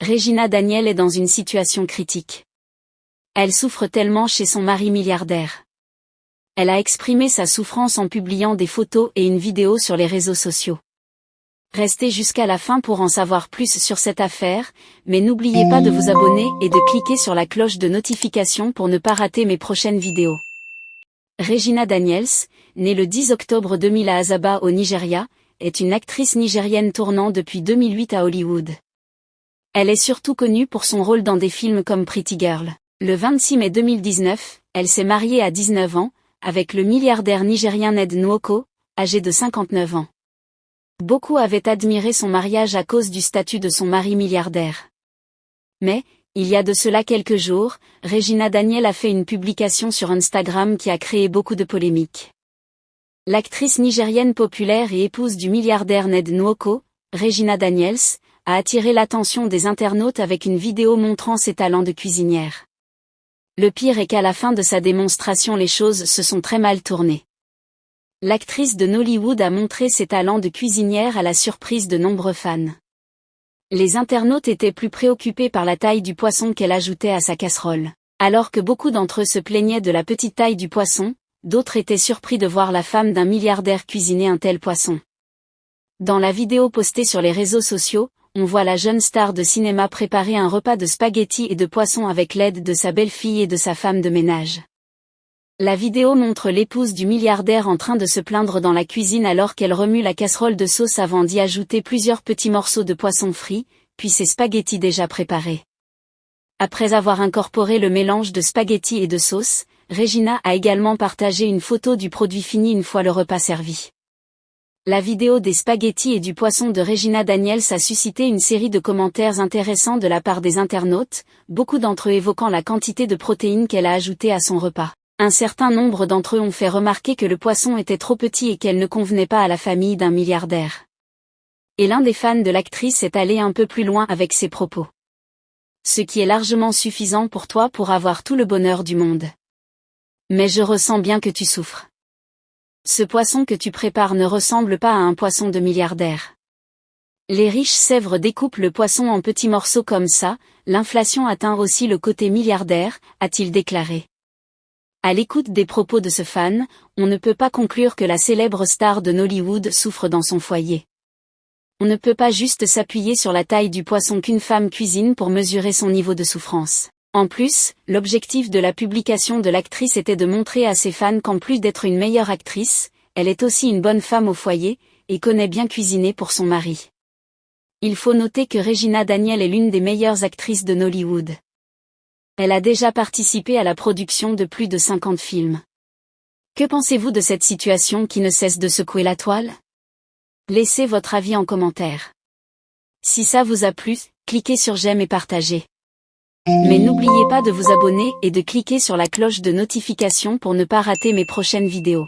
Regina Daniel est dans une situation critique. Elle souffre tellement chez son mari milliardaire. Elle a exprimé sa souffrance en publiant des photos et une vidéo sur les réseaux sociaux. Restez jusqu'à la fin pour en savoir plus sur cette affaire, mais n'oubliez pas de vous abonner et de cliquer sur la cloche de notification pour ne pas rater mes prochaines vidéos. Regina Daniels, née le 10 octobre 2000 à Asaba au Nigeria, est une actrice nigérienne tournant depuis 2008 à Hollywood. Elle est surtout connue pour son rôle dans des films comme Pretty Girl. Le 26 mai 2019, elle s'est mariée à 19 ans, avec le milliardaire nigérien Ned Nwoko, âgé de 59 ans. Beaucoup avaient admiré son mariage à cause du statut de son mari milliardaire. Mais, il y a de cela quelques jours, Regina Daniel a fait une publication sur Instagram qui a créé beaucoup de polémiques. L'actrice nigérienne populaire et épouse du milliardaire Ned Nwoko, Regina Daniels, a attiré l'attention des internautes avec une vidéo montrant ses talents de cuisinière. Le pire est qu'à la fin de sa démonstration les choses se sont très mal tournées. L'actrice de Nollywood a montré ses talents de cuisinière à la surprise de nombreux fans. Les internautes étaient plus préoccupés par la taille du poisson qu'elle ajoutait à sa casserole. Alors que beaucoup d'entre eux se plaignaient de la petite taille du poisson, d'autres étaient surpris de voir la femme d'un milliardaire cuisiner un tel poisson. Dans la vidéo postée sur les réseaux sociaux, on voit la jeune star de cinéma préparer un repas de spaghettis et de poisson avec l'aide de sa belle-fille et de sa femme de ménage. La vidéo montre l'épouse du milliardaire en train de se plaindre dans la cuisine alors qu'elle remue la casserole de sauce avant d'y ajouter plusieurs petits morceaux de poisson frit, puis ses spaghettis déjà préparés. Après avoir incorporé le mélange de spaghettis et de sauce, Regina a également partagé une photo du produit fini une fois le repas servi. La vidéo des spaghettis et du poisson de Regina Daniels a suscité une série de commentaires intéressants de la part des internautes, beaucoup d'entre eux évoquant la quantité de protéines qu'elle a ajoutée à son repas. Un certain nombre d'entre eux ont fait remarquer que le poisson était trop petit et qu'elle ne convenait pas à la famille d'un milliardaire. Et l'un des fans de l'actrice est allé un peu plus loin avec ses propos. Ce qui est largement suffisant pour toi pour avoir tout le bonheur du monde. Mais je ressens bien que tu souffres. Ce poisson que tu prépares ne ressemble pas à un poisson de milliardaire. Les riches Sèvres découpent le poisson en petits morceaux comme ça, l'inflation atteint aussi le côté milliardaire, a-t-il déclaré. À l'écoute des propos de ce fan, on ne peut pas conclure que la célèbre star de Nollywood souffre dans son foyer. On ne peut pas juste s'appuyer sur la taille du poisson qu'une femme cuisine pour mesurer son niveau de souffrance. En plus, l'objectif de la publication de l'actrice était de montrer à ses fans qu'en plus d'être une meilleure actrice, elle est aussi une bonne femme au foyer, et connaît bien cuisiner pour son mari. Il faut noter que Regina Daniel est l'une des meilleures actrices de Nollywood. Elle a déjà participé à la production de plus de 50 films. Que pensez-vous de cette situation qui ne cesse de secouer la toile? Laissez votre avis en commentaire. Si ça vous a plu, cliquez sur j'aime et partagez. Mais n'oubliez pas de vous abonner et de cliquer sur la cloche de notification pour ne pas rater mes prochaines vidéos.